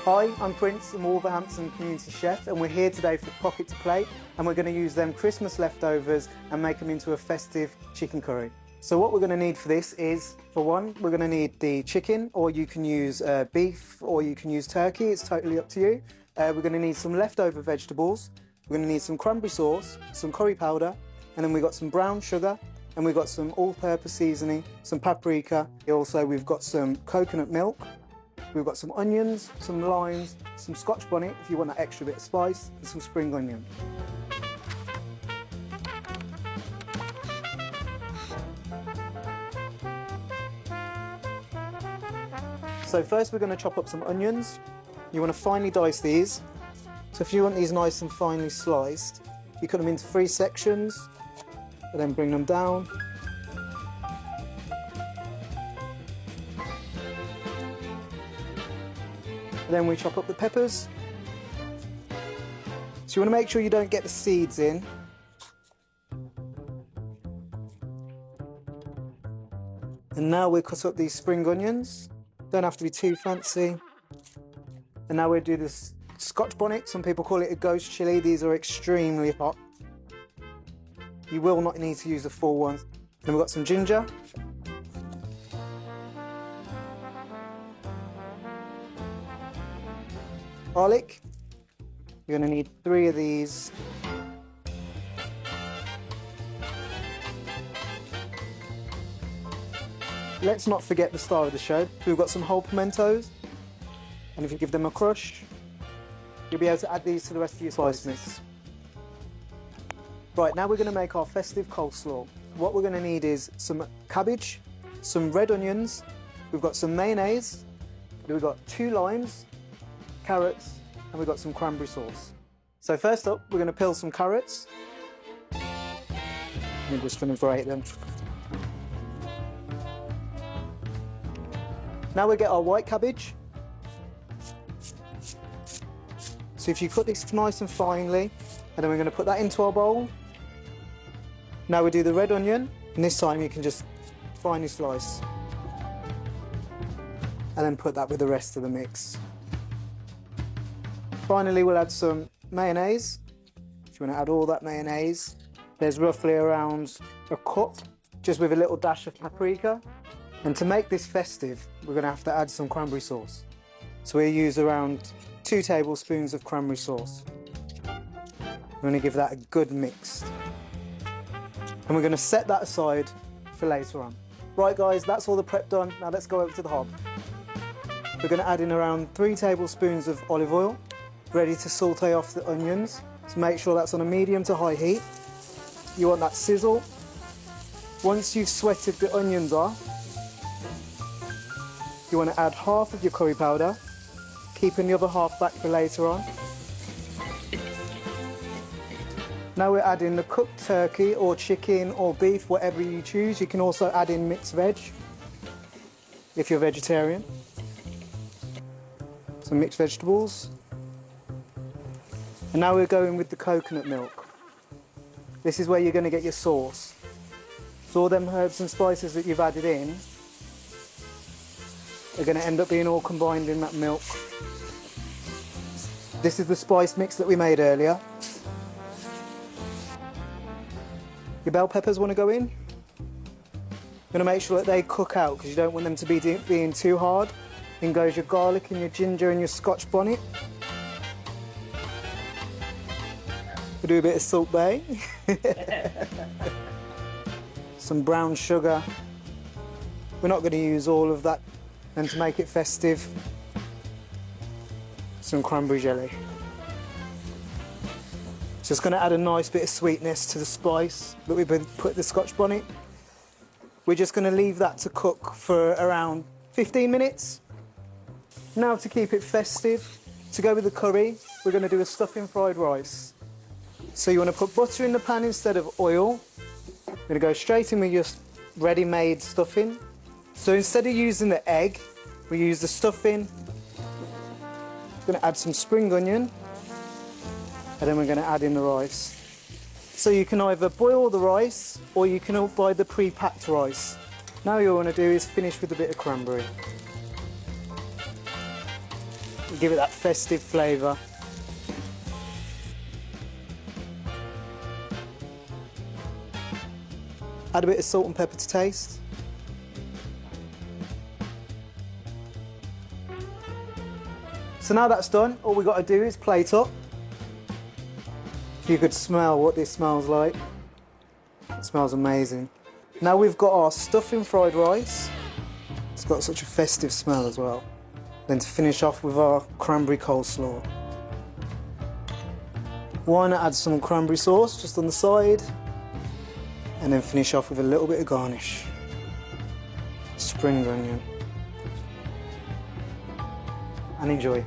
Hi, I'm Prince, I'm Wolverhampton Community Chef, and we're here today for Pocket to Plate, and we're going to use them Christmas leftovers and make them into a festive chicken curry. So what we're going to need for this is, for one, we're going to need the chicken, or you can use beef, or you can use turkey, it's totally up to you. We're going to need some leftover vegetables, we're going to need some cranberry sauce, some curry powder, and then we've got some brown sugar, and we've got some all-purpose seasoning, some paprika. Also, we've got some coconut milk. We've got some onions, some limes, some scotch bonnet if you want that extra bit of spice, and some spring onion. So first we're going to chop up some onions. You want to finely dice these. So if you want these nice and finely sliced, you cut them into 3 sections, and then bring them down. Then we chop up the peppers. So you want to make sure you don't get the seeds in. And now we cut up these spring onions. Don't have to be too fancy. And now we'll do this scotch bonnet. Some people call it a ghost chilli. These are extremely hot. You will not need to use the full one. Then we've got some ginger. Garlic. You're going to need 3 of these. Let's not forget the star of the show. We've got some whole pimentos, and if you give them a crush, you'll be able to add these to the rest of your spice mix. Right, now we're going to make our festive coleslaw. What we're going to need is some cabbage, some red onions, we've got some mayonnaise, we've got 2 limes, carrots, and we've got some cranberry sauce. So first up, we're going to peel some carrots. I'm just going to grate them. Now we get our white cabbage. So if you cut this nice and finely, and then we're going to put that into our bowl. Now we do the red onion, and this time you can just finely slice. And then put that with the rest of the mix. Finally, we'll add some mayonnaise. If you want to add all that mayonnaise, there's roughly around a cup, just with a little dash of paprika. And to make this festive, we're going to have to add some cranberry sauce. So we'll use around 2 tablespoons of cranberry sauce. We're going to give that a good mix. And we're going to set that aside for later on. Right guys, that's all the prep done. Now let's go over to the hob. We're going to add in around 3 tablespoons of olive oil, ready to saute off the onions. So make sure that's on a medium to high heat. You want that sizzle. Once you've sweated the onions off, you want to add half of your curry powder, keeping the other half back for later on. Now we're adding the cooked turkey or chicken or beef, whatever you choose. You can also add in mixed veg, if you're vegetarian. Some mixed vegetables. And now we're going with the coconut milk. This is where you're going to get your sauce. So all them herbs and spices that you've added in are going to end up being all combined in that milk. This is the spice mix that we made earlier. Your bell peppers want to go in. You're going to make sure that they cook out because you don't want them to be being too hard. In goes your garlic and your ginger and your scotch bonnet. We'll do a bit of salt bay. Some brown sugar. We're not going to use all of that. And to make it festive, some cranberry jelly. Just going to add a nice bit of sweetness to the spice that we've put the scotch bonnet. We're just going to leave that to cook for around 15 minutes. Now to keep it festive, to go with the curry, we're going to do a stuffing fried rice. So you want to put butter in the pan instead of oil. We're going to go straight in with your ready-made stuffing. So instead of using the egg, we use the stuffing. We're going to add some spring onion, and then we're going to add in the rice. So you can either boil the rice, or you can buy the pre-packed rice. Now all you want to do is finish with a bit of cranberry. give it that festive flavour. Add a bit of salt and pepper to taste. So now that's done, all we've got to do is plate up. If you could smell what this smells like. It smells amazing. Now we've got our stuffing fried rice. It's got such a festive smell as well. Then to finish off with our cranberry coleslaw. Why not add some cranberry sauce just on the side? And then finish off with a little bit of garnish. Spring onion. And enjoy.